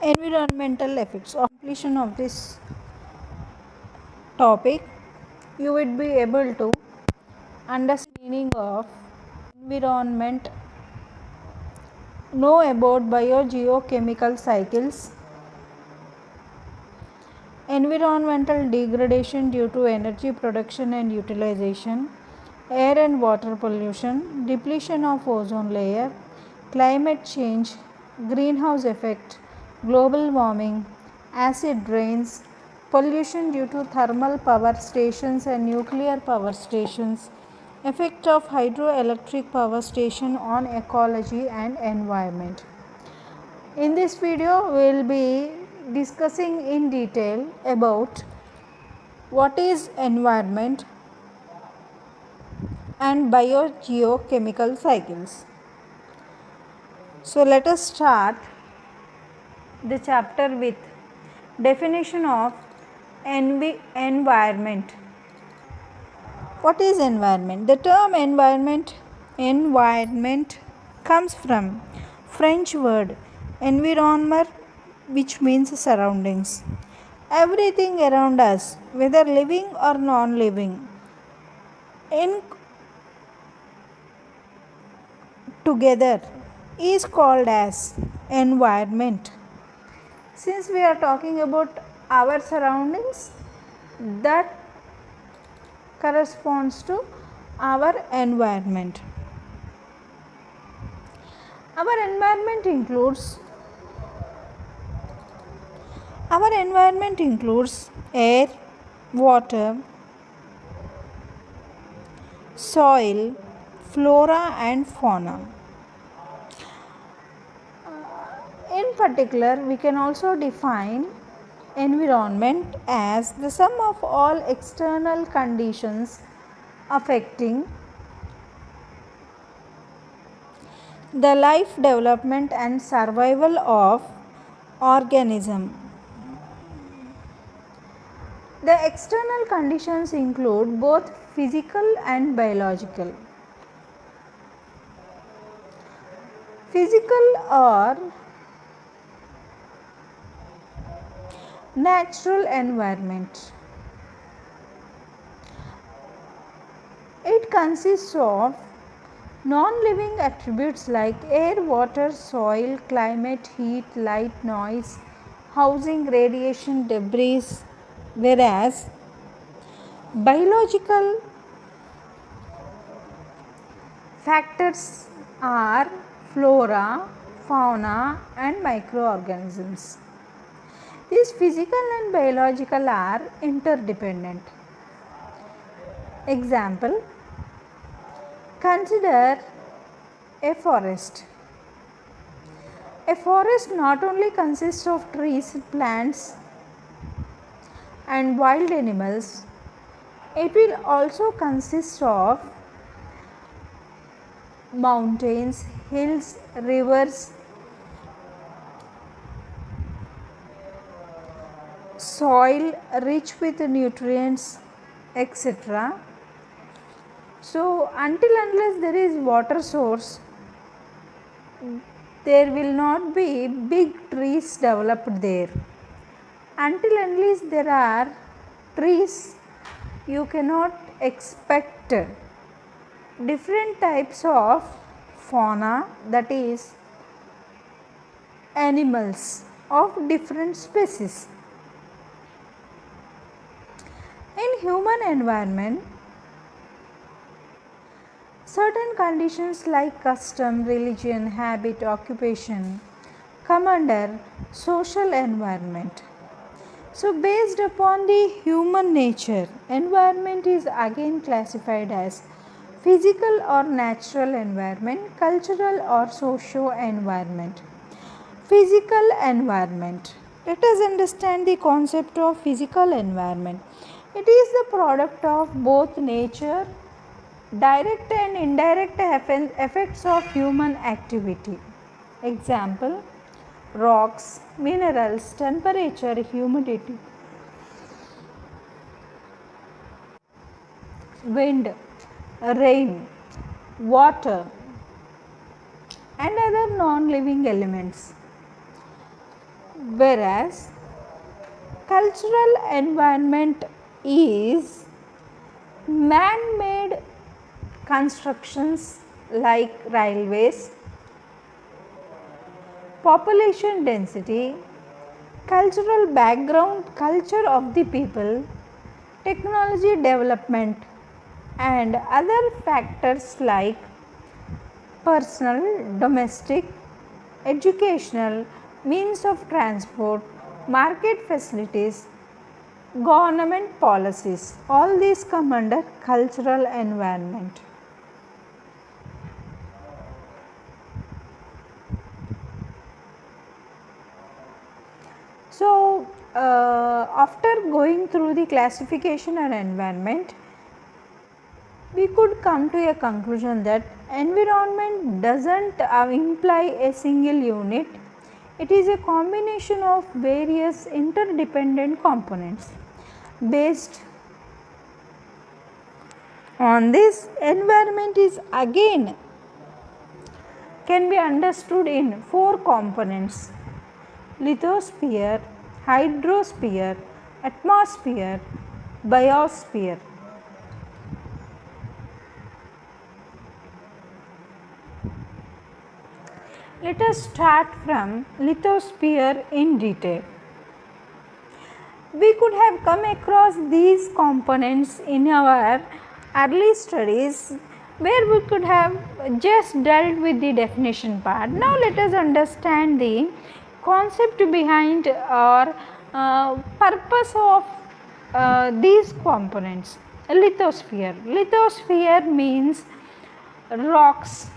environmental effects. Of completion of this topic, you would be able to understand the meaning of environment, know about biogeochemical cycles, environmental degradation due to energy production and utilization, air and water pollution, depletion of ozone layer, climate change, greenhouse effect, global warming, acid rains, pollution due to thermal power stations and nuclear power stations, effect of hydroelectric power station on ecology and environment. In this video, we will be discussing in detail about what is environment and biogeochemical cycles. So, let us start the chapter with definition of environment. What is environment? The term environment comes from French word environnement, which means surroundings. Everything around us, whether living or non-living, in together is called as environment. Since we are talking about our surroundings, that corresponds to our environment. Our environment includes air, water, soil, flora and fauna. In particular, we can also define environment as the sum of all external conditions affecting the life development and survival of organism. The external conditions include both physical and biological. Physical or natural environment. It consists of non-living attributes like air, water, soil, climate, heat, light, noise, housing, radiation, debris, whereas biological factors are flora, fauna and microorganisms. These physical and biological are interdependent. Example, consider a forest. A forest not only consists of trees, plants and wild animals, it will also consist of mountains, hills, rivers, soil rich with nutrients, etc. So, until unless there is water source, there will not be big trees developed there. Until unless there are trees, you cannot expect different types of fauna, that is animals of different species. In human environment, certain conditions like custom, religion, habit, occupation come under social environment. So, based upon the human nature, environment is again classified as physical or natural environment, cultural or socio-environment. Physical environment. Let us understand the concept of physical environment. It is the product of both nature, direct and indirect effects of human activity. Example, rocks, minerals, temperature, humidity, wind, rain, water and other non-living elements. whereas cultural environment is man-made constructions like railways, population density, cultural background, culture of the people, technology development and other factors like personal, domestic, educational, means of transport, market facilities, government policies. All these come under cultural environment. So, after going through the classification and environment, we could come to a conclusion that environment does not imply a single unit. It is a combination of various interdependent components. Based on this, environment is again can be understood in four components: lithosphere, hydrosphere, atmosphere, biosphere. Let us start from lithosphere in detail. We could have come across these components in our early studies where we could have just dealt with the definition part. Now let us understand the concept behind or purpose of these components. Lithosphere. Lithosphere means rocks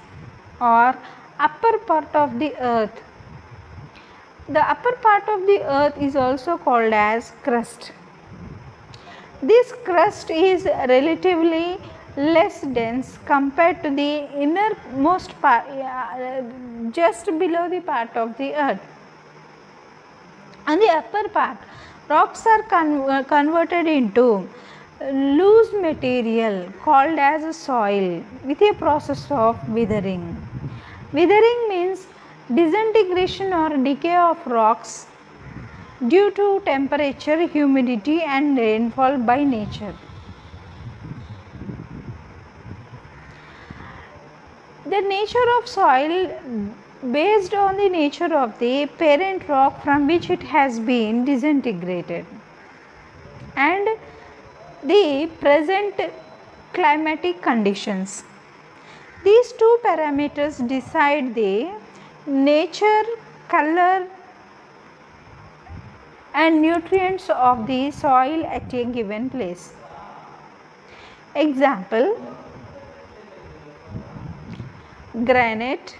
or upper part of the earth. The upper part of the earth is also called as crust. This crust is relatively less dense compared to the innermost part, just below the part of the earth. On the upper part, rocks are converted into loose material called as soil with a process of weathering. Weathering means disintegration or decay of rocks due to temperature, humidity and rainfall by nature. The nature of soil based on the nature of the parent rock from which it has been disintegrated and the present climatic conditions. These two parameters decide the nature, color and nutrients of the soil at a given place. Example: granite,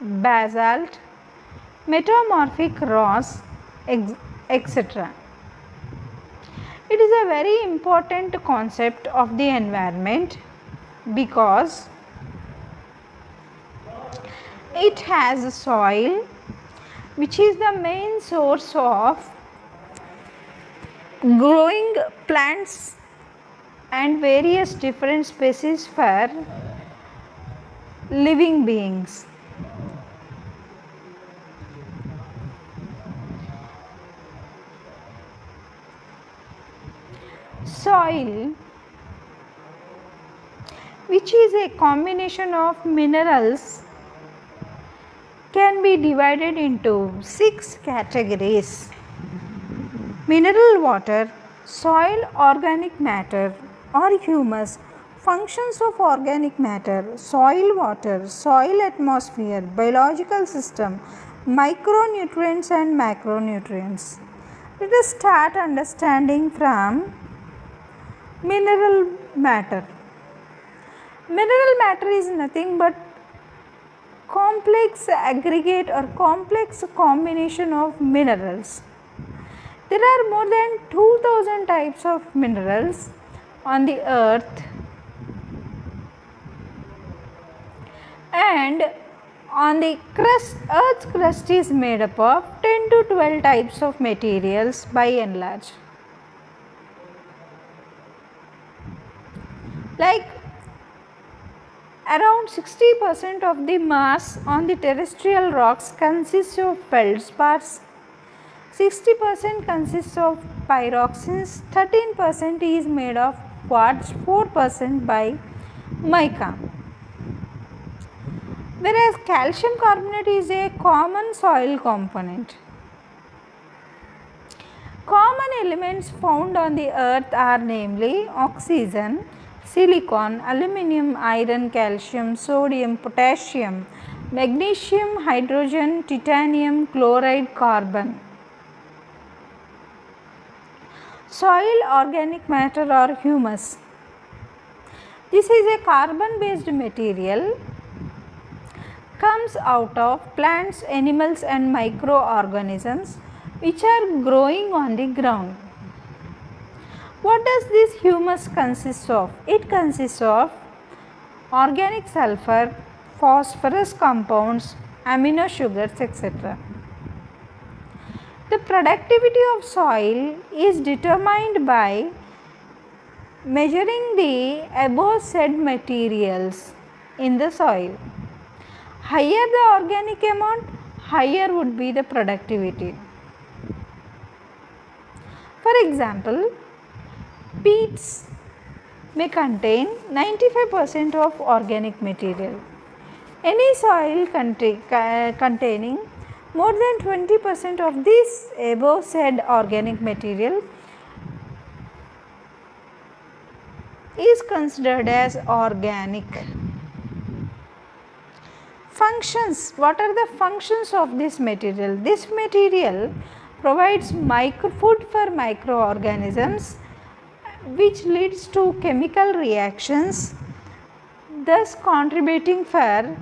basalt, metamorphic rocks, etc. It is a very important concept of the environment because it has soil which is the main source of growing plants and various different species for living beings. Soil, which is a combination of minerals, can be divided into 6 categories: mineral water, soil organic matter or humus, functions of organic matter, soil water, soil atmosphere, biological system, micronutrients and macronutrients. Let us start understanding from mineral matter. Mineral matter is nothing but complex aggregate or complex combination of minerals. There are more than 2000 types of minerals on the earth, and on the crust, earth's crust is made up of 10 to 12 types of materials by and large. Like around 60% of the mass on the terrestrial rocks consists of feldspars, 60% consists of pyroxenes, 13% is made of quartz, 4% by mica. Whereas calcium carbonate is a common soil component. Common elements found on the earth are namely oxygen, silicon, aluminum, iron, calcium, sodium, potassium, magnesium, hydrogen, titanium, chloride, carbon. Soil organic matter or humus. This is a carbon based material, comes out of plants, animals and microorganisms which are growing on the ground. What does this humus consist of? It consists of organic sulfur, phosphorus compounds, amino sugars, etc. The productivity of soil is determined by measuring the above said materials in the soil. Higher the organic amount, higher would be the productivity. For example, peats may contain 95% of organic material. Any soil containing more than 20% of this above said organic material is considered as organic. Functions. What are the functions of this material? This material provides food for microorganisms, which leads to chemical reactions, thus contributing for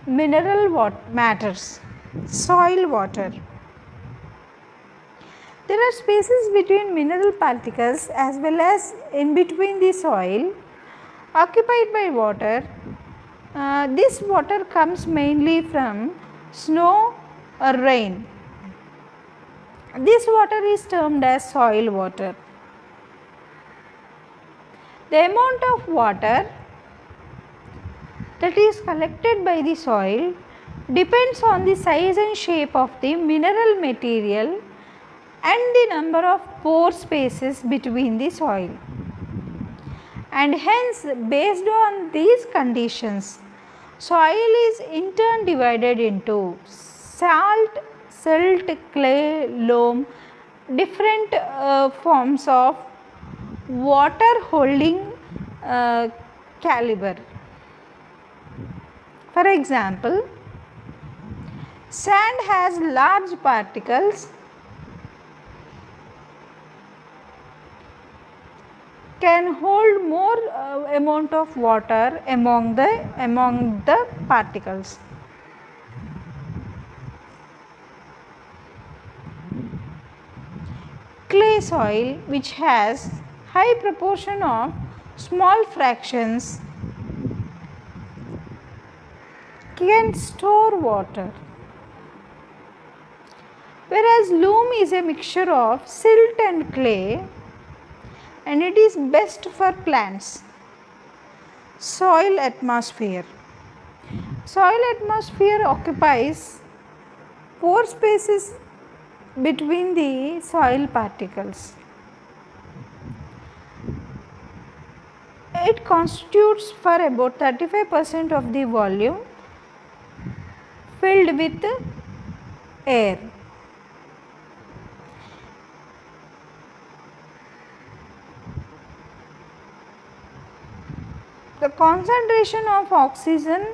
mineral matters, soil water. There are spaces between mineral particles as well as in between the soil occupied by water. This water comes mainly from snow or rain. This water is termed as soil water. The amount of water that is collected by the soil depends on the size and shape of the mineral material and the number of pore spaces between the soil. And hence, based on these conditions, soil is in turn divided into salt, silt, clay, loam, different forms of water holding caliber. For example, sand has large particles, can hold more amount of water among the particles. Clay soil, which has high proportion of small fractions, can store water, whereas loam is a mixture of silt and clay and it is best for plants. Soil atmosphere. Soil atmosphere occupies pore spaces between the soil particles. It constitutes for about 35% of the volume filled with air. The concentration of oxygen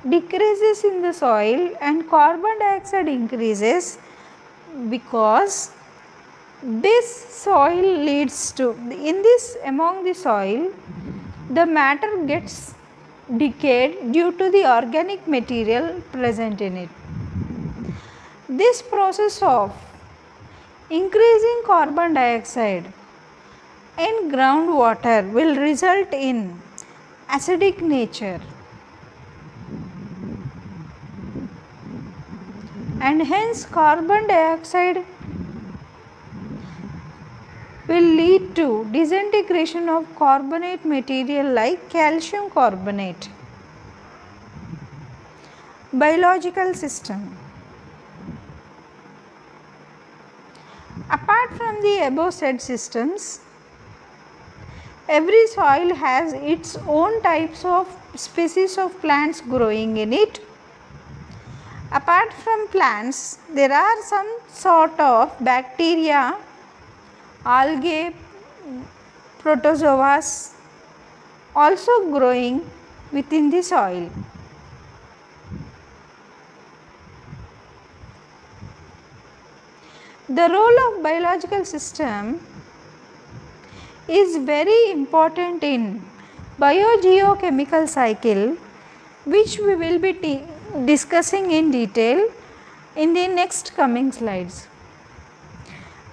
decreases in the soil and carbon dioxide increases because this soil leads to, among the soil, the matter gets decayed due to the organic material present in it. This process of increasing carbon dioxide in groundwater will result in acidic nature, and hence carbon dioxide will lead to disintegration of carbonate material like calcium carbonate. Biological system. Apart from the above said systems, every soil has its own types of species of plants growing in it. Apart from plants, there are some sort of bacteria, algae, protozoas also growing within the soil. The role of biological system is very important in biogeochemical cycle, which we will be discussing in detail in the next coming slides.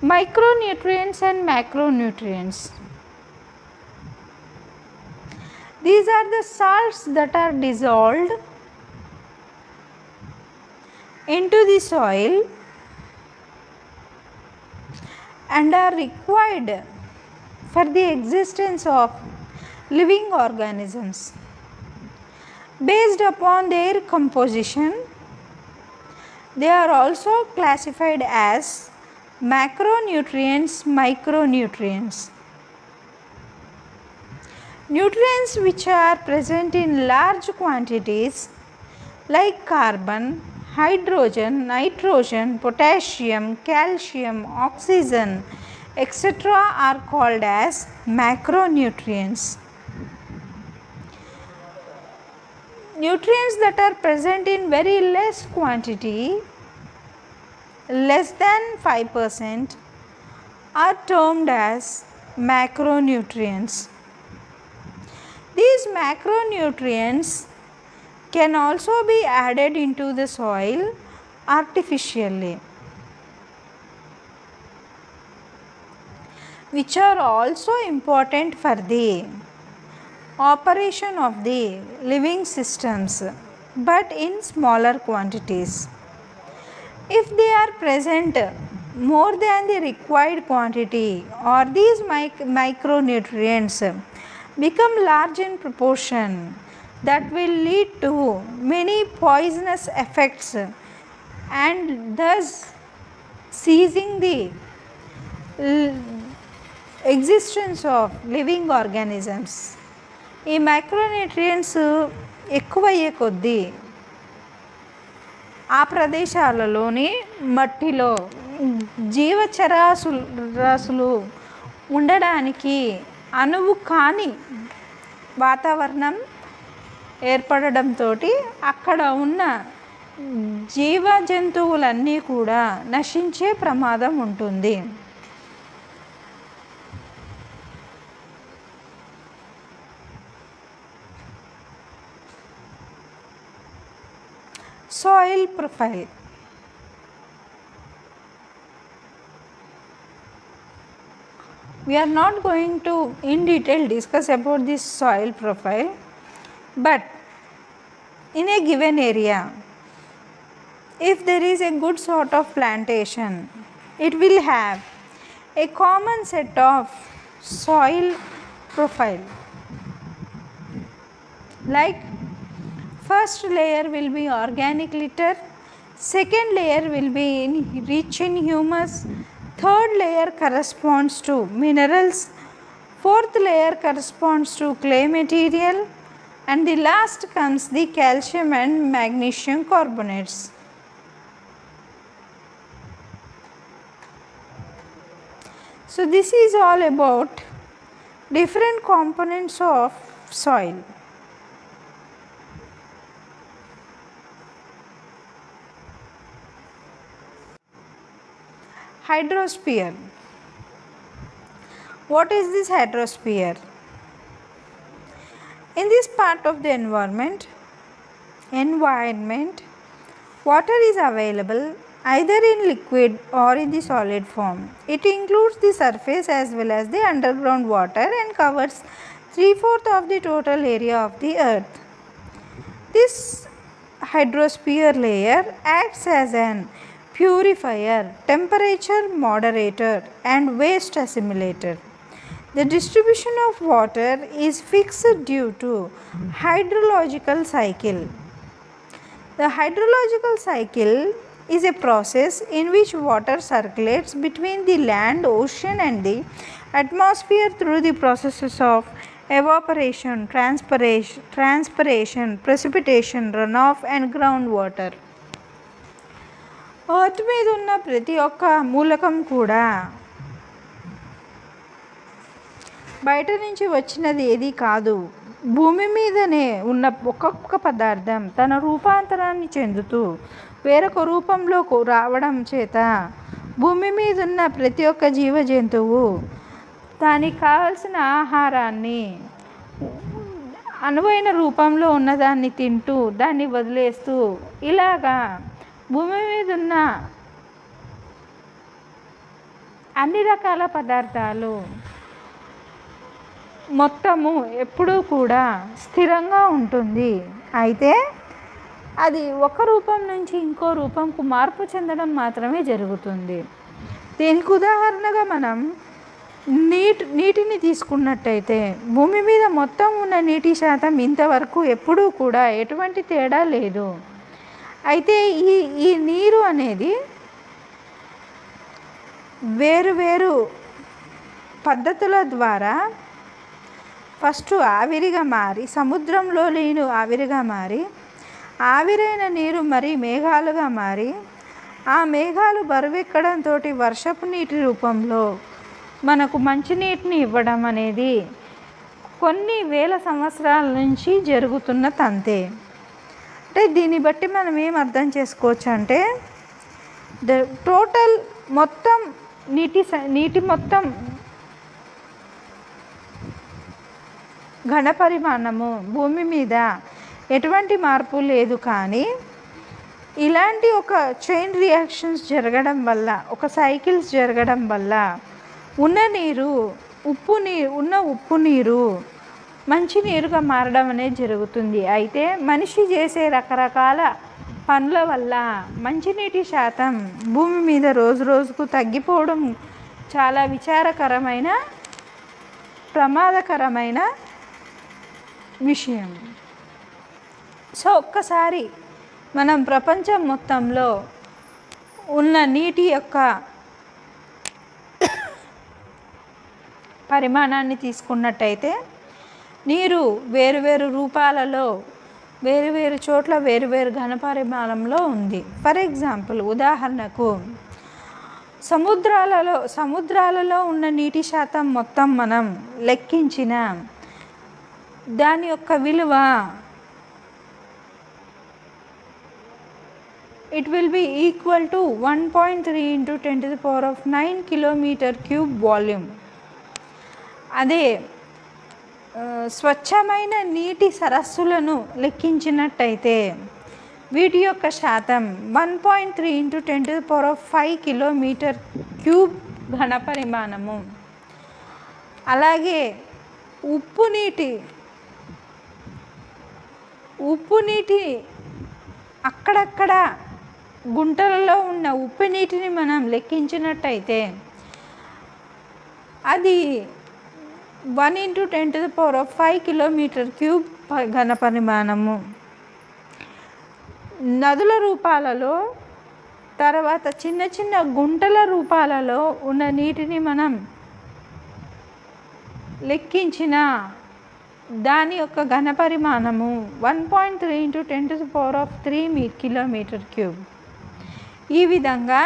Micronutrients and macronutrients. These are the salts that are dissolved into the soil and are required for the existence of living organisms. Based upon their composition, they are also classified as macronutrients, micronutrients. Nutrients which are present in large quantities like carbon, hydrogen, nitrogen, potassium, calcium, oxygen, etc. are called as macronutrients. Nutrients that are present in very less quantity, less than 5%, are termed as macronutrients. These macronutrients can also be added into the soil artificially, which are also important for the operation of the living systems, but in smaller quantities. If they are present more than the required quantity, or these micronutrients become large in proportion, that will lead to many poisonous effects and thus ceasing the existence of living organisms. ఈ micronutrients ఎక్కువయ్యే కొద్దీ ఆ ప్రదేశాలలోని మట్టిలో జీవచరాశులు ఉండడానికి అనువు కాని వాతావరణం ఏర్పడడంతో అక్కడ ఉన్న జీవ జంతువులన్నీ కూడా నశించే ప్రమాదం ఉంటుంది. Soil profile. We are not going to in detail discuss about this soil profile, but in a given area, if there is a good sort of plantation, it will have a common set of soil profile. Like first layer will be organic litter, second layer will be rich in humus, third layer corresponds to minerals, fourth layer corresponds to clay material, and the last comes the calcium and magnesium carbonates. So this is all about different components of soil. Hydrosphere. What is this hydrosphere? In this part of the environment, water is available either in liquid or in the solid form. It includes the surface as well as the underground water and covers 3/4 of the total area of the earth. This hydrosphere layer acts as an purifier, temperature moderator and waste assimilator. The distribution of water is fixed due to hydrological cycle. The hydrological cycle is a process in which water circulates between the land, ocean and the atmosphere through the processes of evaporation, transpiration, precipitation, runoff and groundwater. Earth మీద ఉన్న ప్రతి ఒక్క మూలకం కూడా బయట నుంచి వచ్చినది ఏది కాదు. భూమి మీదనే ఉన్న ఒక్కొక్క పదార్థం తన రూపాంతరాన్ని చెందుతూ వేరొక రూపంలో రావడం చేత భూమి మీద ఉన్న ప్రతి ఒక్క జీవ జంతువు దానికి కావలసిన ఆహారాన్ని అనువైన రూపంలో ఉన్నదాన్ని తింటూ దాన్ని వదిలేస్తూ ఇలాగా భూమి మీద ఉన్న అన్ని రకాల పదార్థాలు మొత్తము ఎప్పుడూ కూడా స్థిరంగా ఉంటుంది. అయితే అది ఒక రూపం నుంచి ఇంకో రూపంకు మార్పు చెందడం మాత్రమే జరుగుతుంది. దీనికి ఉదాహరణగా మనం నీటిని తీసుకున్నట్టయితే భూమి మీద మొత్తం ఉన్న నీటి శాతం ఇంతవరకు ఎప్పుడూ కూడా ఎటువంటి తేడా లేదు. అయితే ఈ నీరు అనేది వేరు పద్ధతుల ద్వారా ఫస్ట్ ఆవిరిగా మారి సముద్రంలో నీరు ఆవిరిగా మారి ఆవిరైన నీరు మరి మేఘాలుగా మారి ఆ మేఘాలు బరువెక్కడంతో వర్షపు నీటి రూపంలో మనకు మంచినీటిని ఇవ్వడం అనేది కొన్ని వేల సంవత్సరాల నుంచి జరుగుతున్న తంతే. అంటే దీన్ని బట్టి మనం ఏం అర్థం చేసుకోవచ్చు అంటే టోటల్ మొత్తం నీటి మొత్తం ఘన పరిమాణము భూమి మీద ఎటువంటి మార్పు లేదు. కానీ ఇలాంటి ఒక చైన్ రియాక్షన్స్ జరగడం వల్ల ఒక సైకిల్స్ జరగడం వల్ల ఉప్పు నీరు మంచి నీరుగా మారడం అనేది జరుగుతుంది. అయితే మనిషి చేసే రకరకాల పనుల వల్ల మంచినీటి శాతం భూమి మీద రోజు రోజుకు తగ్గిపోవడం చాలా విచారకరమైన ప్రమాదకరమైన విషయం. సో ఒక్కసారి మనం ప్రపంచం మొత్తంలో ఉన్న నీటి యొక్క పరిమాణాన్ని తీసుకున్నట్టయితే నీరు వేరు రూపాలలో వేరు చోట్ల వేరు ఘనపరిమాణంలో ఉంది. ఫర్ ఎగ్జాంపుల్ ఉదాహరణకు సముద్రాలలో ఉన్న నీటి శాతం మొత్తం మనం లెక్కించిన దాని యొక్క విలువ it will be equal to 1.3 into 10 to the power of 9 kilometer cube volume. అదే స్వచ్ఛమైన నీటి సరస్సులను లెక్కించినట్టయితే వీటి యొక్క శాతం 1.3 into 10 to the power of 5 kilometre cube ఘన పరిమాణము. అలాగే ఉప్పు నీటి అక్కడక్కడ గుంటలలో ఉన్న ఉప్పు నీటిని మనం లెక్కించినట్టయితే అది 1 into 10 to the power of 5 kilometre cube ఘన పరిమాణము. నదుల రూపాలలో తర్వాత చిన్న గుంటల రూపాలలో ఉన్న నీటిని మనం లెక్కించిన దాని యొక్క ఘన పరిమాణము 1.3 into 10 to the power of 3 kilometre cube. ఈ విధంగా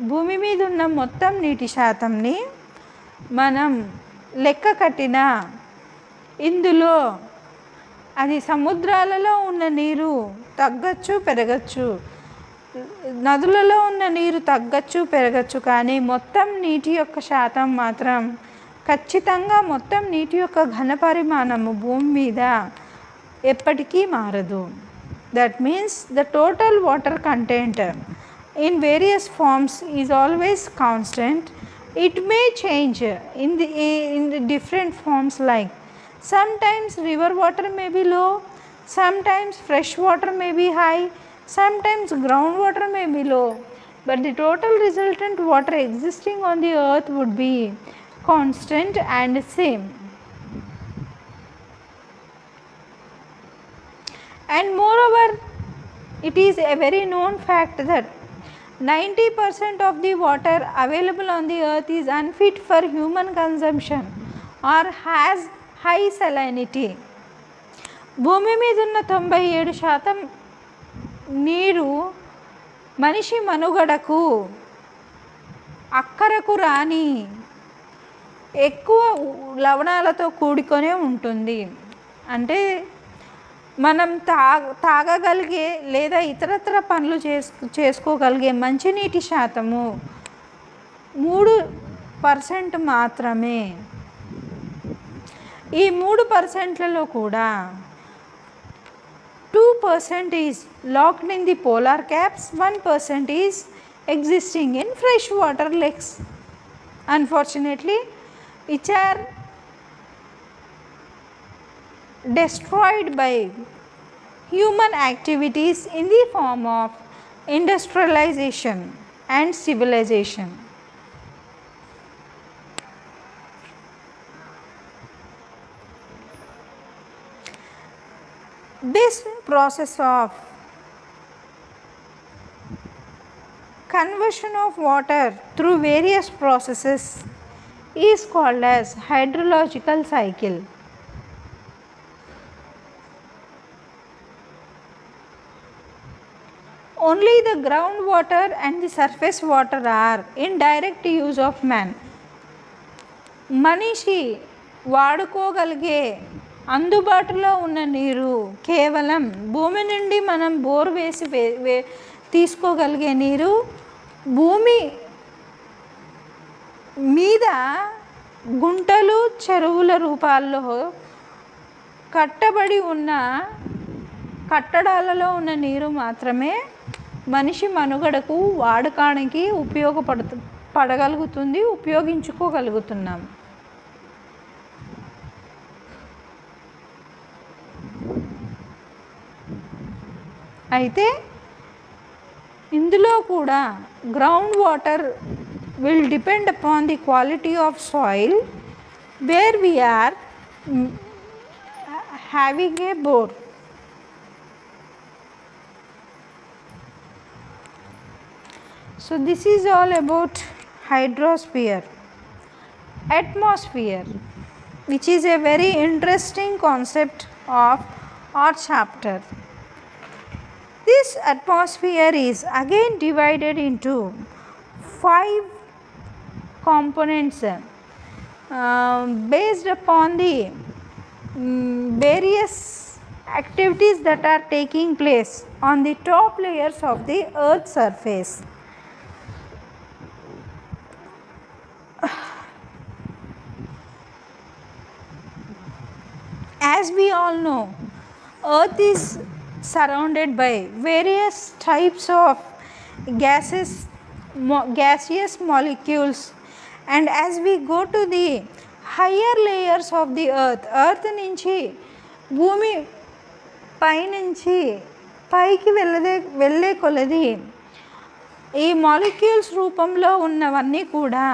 భూమి మీద ఉన్న మొత్తం నీటి శాతంని మనం లెక్క కట్టిన ఇందులో అది సముద్రాలలో ఉన్న నీరు తగ్గచ్చు పెరగచ్చు, నదులలో ఉన్న నీరు తగ్గచ్చు పెరగచ్చు, కానీ మొత్తం నీటి యొక్క శాతం మాత్రం ఖచ్చితంగా మొత్తం నీటి యొక్క ఘన పరిమాణము భూమి మీద ఎప్పటికీ మారదు. That means the total water content in various forms is always constant. It may change in the different forms, like sometimes river water may be low, sometimes fresh water may be high, sometimes groundwater may be low, but the total resultant water existing on the earth would be constant and same. And moreover, it is a very known fact that 90% of the water available on the earth is unfit for human consumption or has high salinity. భూమి మీద ఉన్న 97% నీరు మనిషి మనుగడకు అక్కరకు రాని ఎక్కువ లవణాలతో కూడుకొనే ఉంటుంది. అంటే మనం తాగగలిగే లేదా ఇతరత్ర పనులు చేసుకోగలిగే మంచినీటి శాతము 3% మాత్రమే. ఈ 3%లలో కూడా 2% is locked in the polar caps, 1% is existing in freshwater lakes, unfortunately, which are destroyed by human activities in the form of industrialization and civilization. This process of conversion of water through various processes is called as hydrological cycle. Only the groundwater and the surface water are in direct use of man. మనిషి వాడుకోగలిగే అందుబాటులో ఉన్న నీరు కేవలం భూమి నుండి మనం bore వేసి తీసుకోగలిగే నీరు, భూమి మీద గుంటలు చెరువుల రూపాల్లో కట్టబడి ఉన్న కట్టడాలలో ఉన్న నీరు మాత్రమే మనిషి మనుగడకు వాడకానికి పడగలుగుతుంది, ఉపయోగించుకోగలుగుతున్నాం. అయితే ఇందులో కూడా ground water will depend upon the quality of soil where we are having a bore. So this is all about hydrosphere. Atmosphere, which is a very interesting concept of our chapter. This atmosphere is again divided into 5 components based upon the various activities that are taking place on the top layers of the earth's surface. As we all know, earth is surrounded by various types of gaseous molecules, and as we go to the higher layers of the earth నుంచి భూమి పైనుంచి పైకి వెళ్ళే కొలది ఈ molecules రూపంలో ఉన్నవన్నీ కూడా,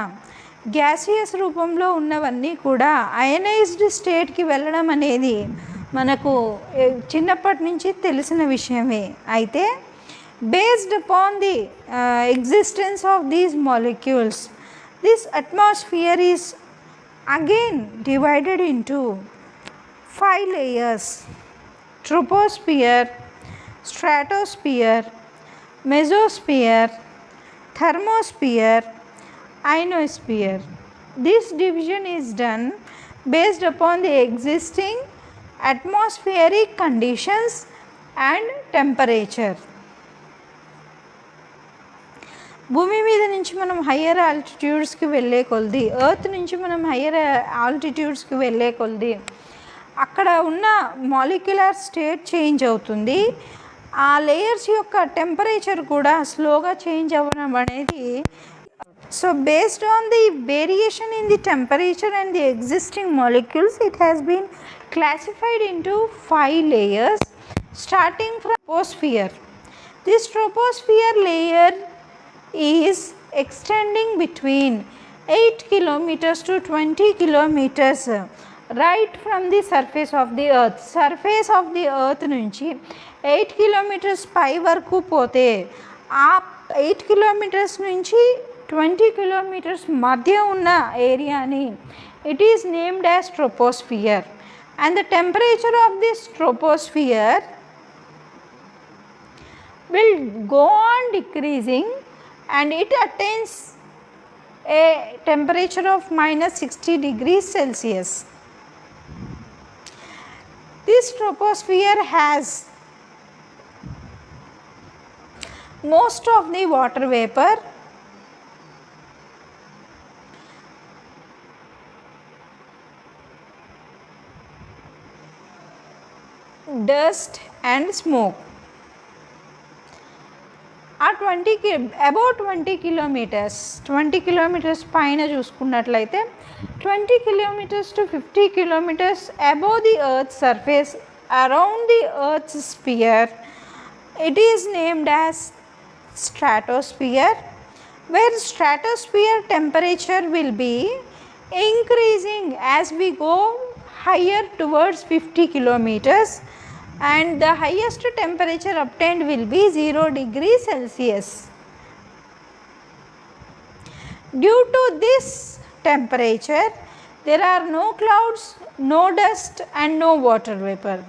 గ్యాసియస్ రూపంలో ఉన్నవన్నీ కూడా అయనైజ్డ్ స్టేట్కి వెళ్ళడం అనేది మనకు చిన్నప్పటి నుంచి తెలిసిన విషయమే. అయితే based upon the existence of these molecules, this atmosphere is again divided into 5 layers: troposphere, stratosphere, mesosphere, thermosphere, ionosphere. This division is done based upon the existing atmospheric conditions and temperature. భూమి మీద నుంచి మనం higher ఆల్టిట్యూడ్స్కి వెళ్ళే కొలది, earth నుంచి మనం higher ఆల్టిట్యూడ్స్కి వెళ్ళే కొలది అక్కడ ఉన్న మాలిక్యులర్ స్టేట్ చేంజ్ అవుతుంది. ఆ లేయర్స్ యొక్క టెంపరేచర్ కూడా స్లోగా చేంజ్ అవ్వడం అనేది. So based on the variation in the temperature and the existing molecules, it has been classified into 5 layers starting from troposphere. This troposphere layer is extending between 8 kilometers to 20 kilometers right from the surface of the earth. Surface of the earth నుంచి 8 kilometres పై వరకు పోతే ఆ 8 kilometres నుంచి 20 kilometres మధ్య ఉన్న ఏరియాని it is named as troposphere. And the temperature of this troposphere will go on decreasing and it attains a temperature of minus 60 degrees Celsius. This troposphere has most of the water vapor, dust and smoke. ఆ 20 kilometres పైన చూసుకున్నట్లయితే 20 kilometres to 50 kilometres above the earth surface around the earth sphere it is named as stratosphere, where stratosphere temperature will be increasing as we go higher towards 50 kilometers, and the highest temperature obtained will be 0 degrees Celsius. Due to this temperature, there are no clouds, no dust and no water vapor.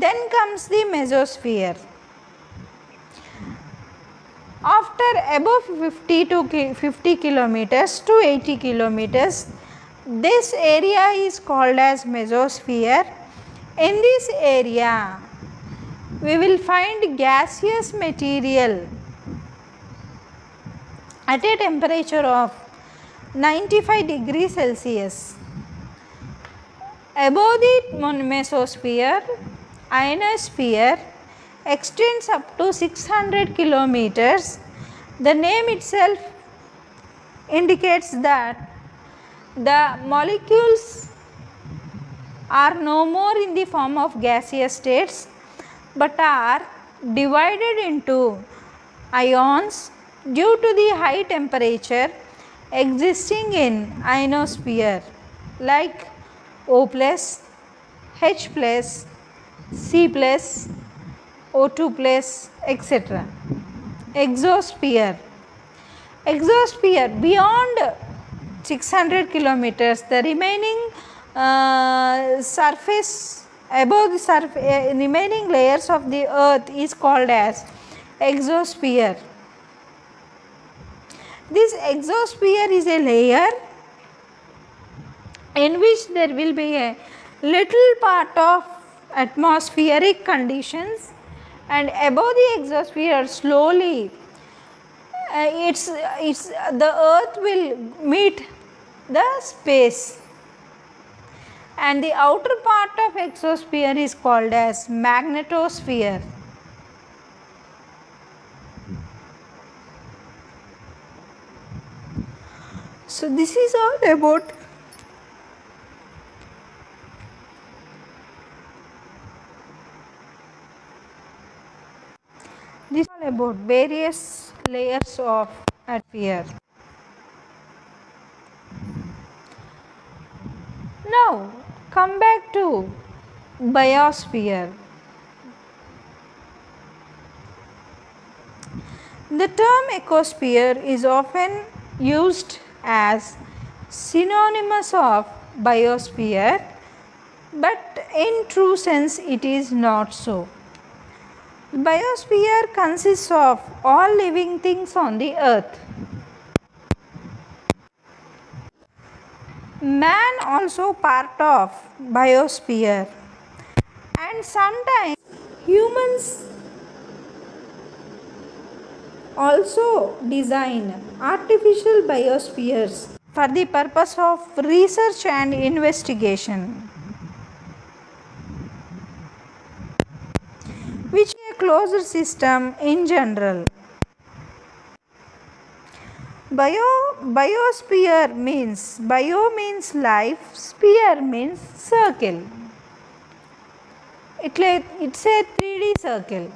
Then comes the mesosphere. After above 50 kilometers to 80 kilometers, this area is called as mesosphere. In this area, we will find gaseous material at a temperature of 95 degrees Celsius. Above the mesosphere, ionosphere extends up to 600 kilometers. The name itself indicates that the molecules are no more in the form of gaseous states but are divided into ions due to the high temperature existing in ionosphere, like O plus, H plus, C plus, O2 plus, etc. Exosphere. Exosphere beyond 600 kilometers, the remaining surface above the remaining layers of the earth is called as exosphere. This exosphere is a layer in which there will be a little part of atmospheric conditions, and above the exosphere slowly the earth will meet the space, and the outer part of exosphere is called as magnetosphere. So this is all about various layers of atmosphere. Now come back to biosphere. The term ecosphere is often used as synonymous of biosphere, but in true sense it is not so. Biosphere consists of all living things on the earth. Man also part of biosphere, and sometimes humans also design artificial biospheres for the purpose of research and investigation, which is a closed system in general. Biosphere means, bio means life, sphere means circle. it's a 3D circle.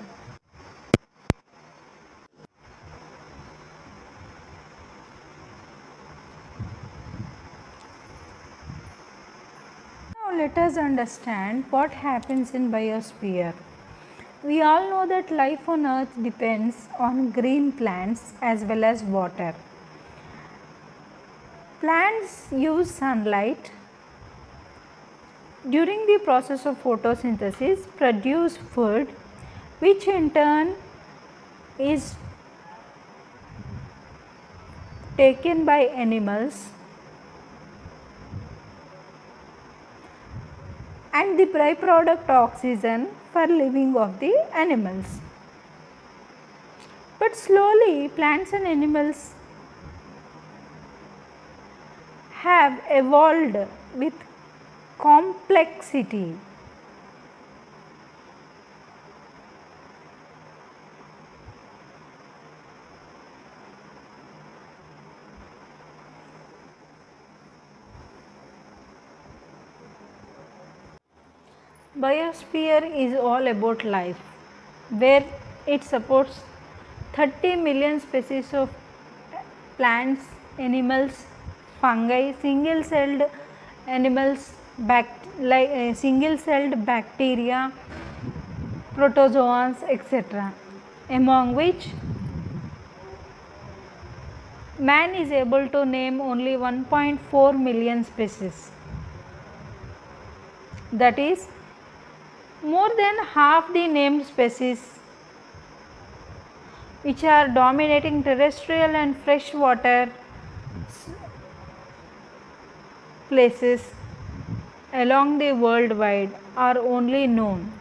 Now let us understand what happens in biosphere. We all know that life on earth depends on green plants as well as water. Plants use sunlight during the process of photosynthesis, produce food, which in turn is taken by animals, and the byproduct oxygen for living of the animals. But slowly plants and animals have evolved with complexity. Biosphere is all about life, where it supports 30 million species of plants, animals, fungi, single-celled animals, single-celled bacteria, protozoans, etc., among which man is able to name only 1.4 million species. That is, more than half the named species which are dominating terrestrial and freshwater places along the worldwide are only known,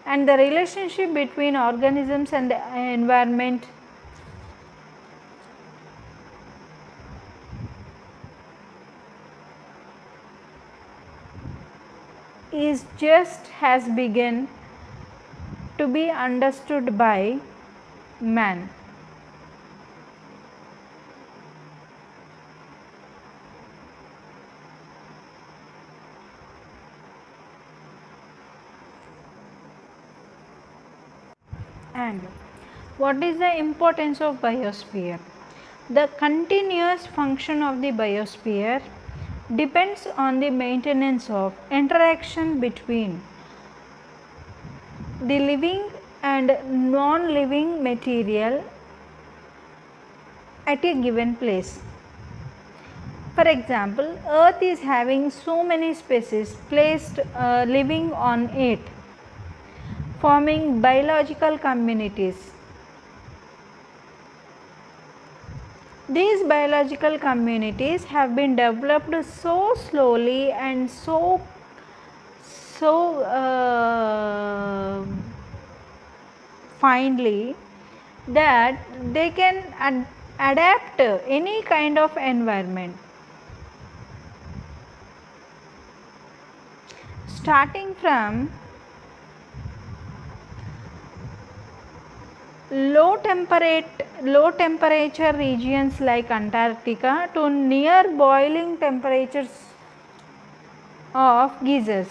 and the relationship between organisms and the environment is just has begun to be understood by man. And what is the importance of biosphere? The continuous function of the biosphere depends on the maintenance of interaction between the living and non-living material at a given place. For example, earth is having so many species placed living on it, forming biological communities. These biological communities have been developed so slowly and so finely that they can adapt any kind of environment. Starting from low temperature regions like Antarctica to near boiling temperatures of geysers.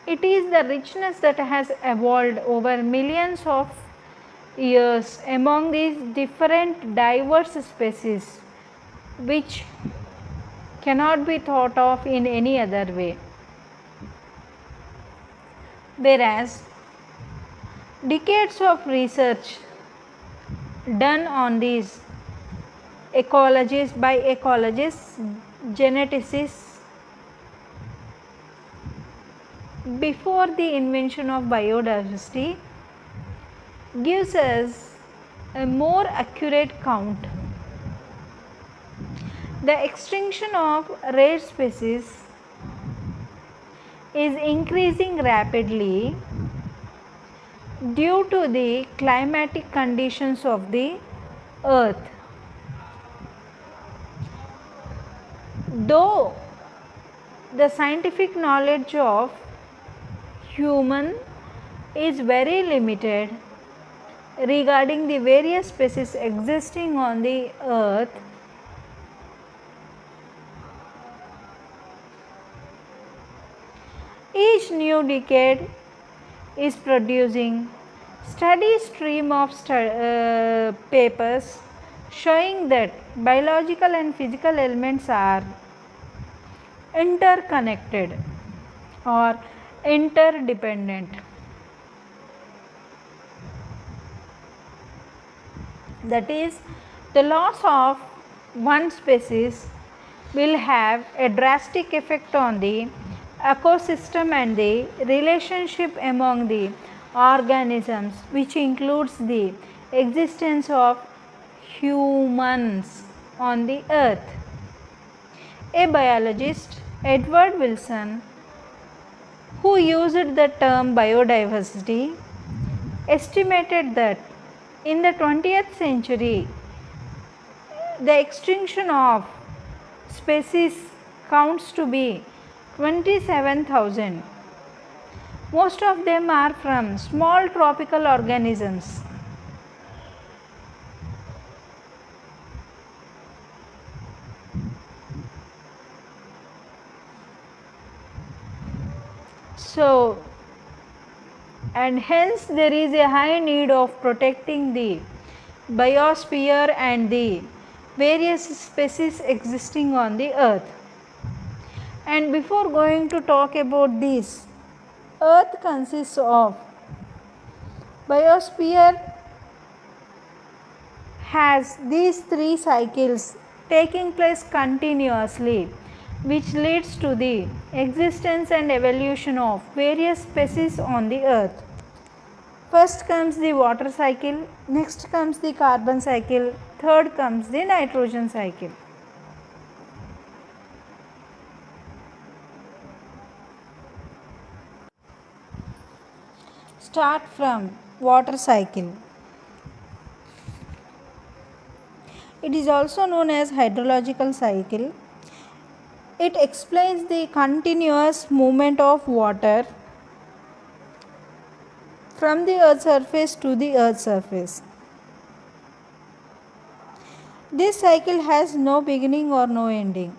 It is the richness that has evolved over millions of years among these different diverse species, which cannot be thought of in any other way. Whereas decades of research done on these ecologists by ecologists, geneticists, before the invention of biodiversity gives us a more accurate count. The extinction of rare species is increasing rapidly due to the climatic conditions of the earth. Though the scientific knowledge of human is very limited regarding the various species existing on the earth, Each new decade is producing steady stream of papers showing that biological and physical elements are interconnected or interdependent. That is, the loss of one species will have a drastic effect on the ecosystem and the relationship among the organisms, which includes the existence of humans on the earth. A biologist, Edward Wilson, who used the term biodiversity, estimated that in the 20th century the extinction of species counts to be 27,000. Most of them are from small tropical organisms. So, and hence there is a high need of protecting the biosphere and the various species existing on the earth. And before going to talk about this, earth consists of biosphere has these three cycles taking place continuously, which leads to the existence and evolution of various species on the earth. First comes the water cycle, next comes the carbon cycle, third comes the nitrogen cycle. Start from water cycle. It is also known as hydrological cycle. It explains the continuous movement of water from the earth's surface to the earth's surface. This cycle has no beginning or no ending.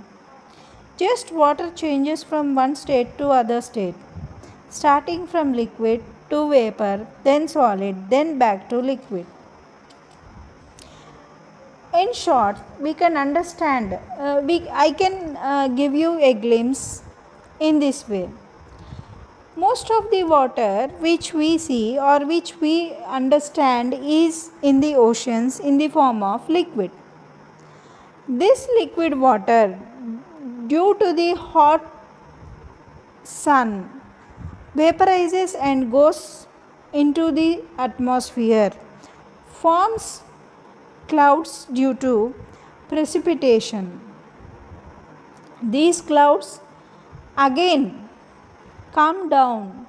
Just water changes from one state to other state, starting from liquid to vapor, then solid, then back to liquid. In short, we can understand, I can give you a glimpse in this way. Most of the water which we see or which we understand is in the oceans in the form of liquid. This liquid water, due to the hot sun, vaporizes and goes into the atmosphere, forms clouds due to precipitation. These clouds again come down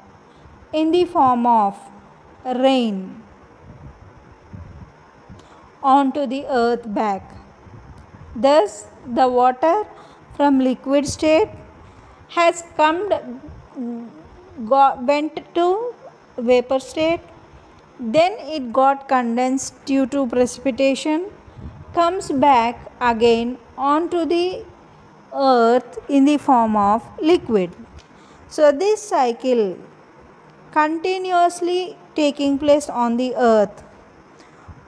in the form of rain onto the earth back. Thus, the water from liquid state has went to vapor state, then it got condensed due to precipitation, comes back again onto the earth in the form of liquid. So, this cycle continuously taking place on the earth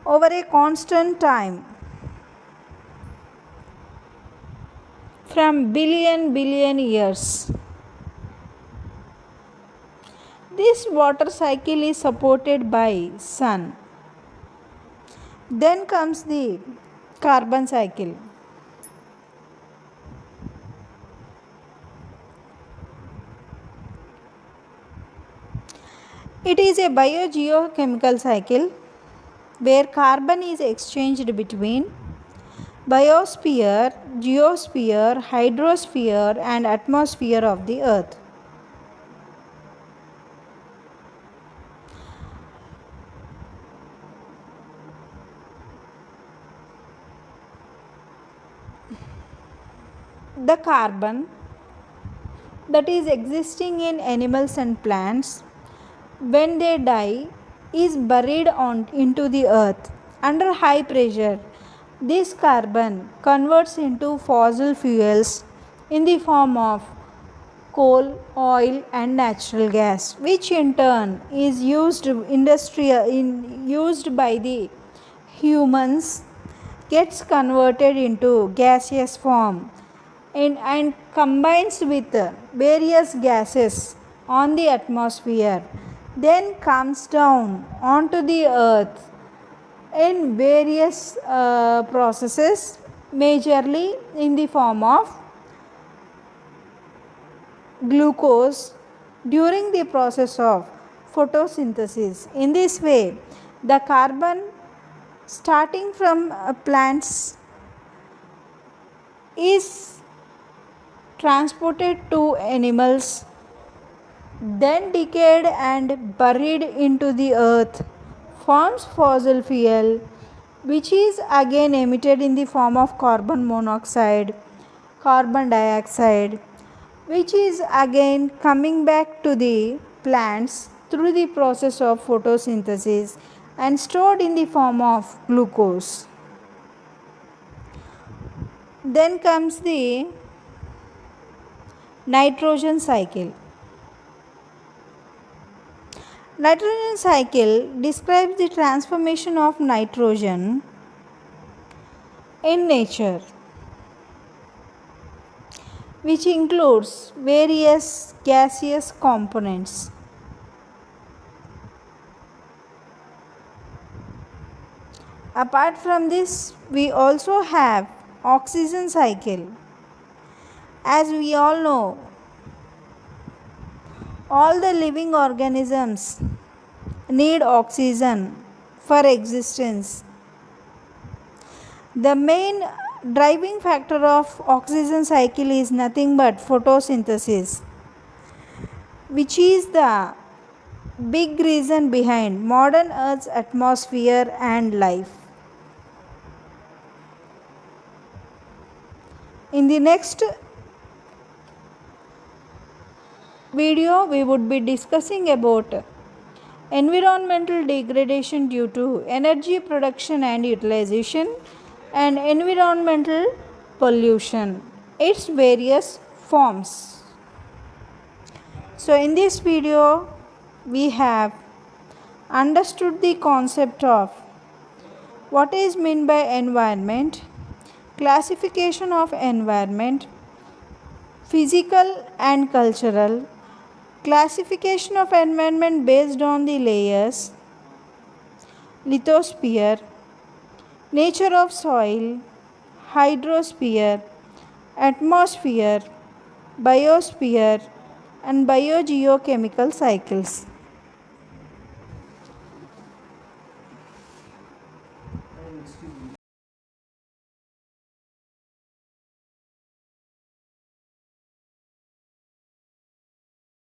over a constant time from billion years. This water cycle is supported by sun. Then comes the carbon cycle. It is a biogeochemical cycle where carbon is exchanged between biosphere, geosphere, hydrosphere and atmosphere of the earth. The carbon that is existing in animals and plants, when they die, is buried into the earth under high pressure. This carbon converts into fossil fuels in the form of coal, oil, and natural gas, which in turn is used by the humans, gets converted into gaseous form and combines with various gases on the atmosphere, then comes down onto the earth in various processes, majorly in the form of glucose during the process of photosynthesis. In this way, the carbon starting from plants is transported to animals, then decayed and buried into the earth, forms fossil fuel, which is again emitted in the form of carbon monoxide, carbon dioxide, which is again coming back to the plants through the process of photosynthesis and stored in the form of glucose. Then comes the nitrogen cycle. Nitrogen cycle describes the transformation of nitrogen in nature, which includes various gaseous components. Apart from this, we also have oxygen cycle. As we all know, all the living organisms need oxygen for existence. The main driving factor of oxygen cycle is nothing but photosynthesis, which is the big reason behind modern Earth's atmosphere and life. In the next video, we would be discussing about environmental degradation due to energy production and utilization and environmental pollution, its various forms. So in this video, we have understood the concept of what is meant by environment, classification of environment, physical and cultural, classification of environment based on the layers, lithosphere, nature of soil, hydrosphere, atmosphere, biosphere, and biogeochemical cycles.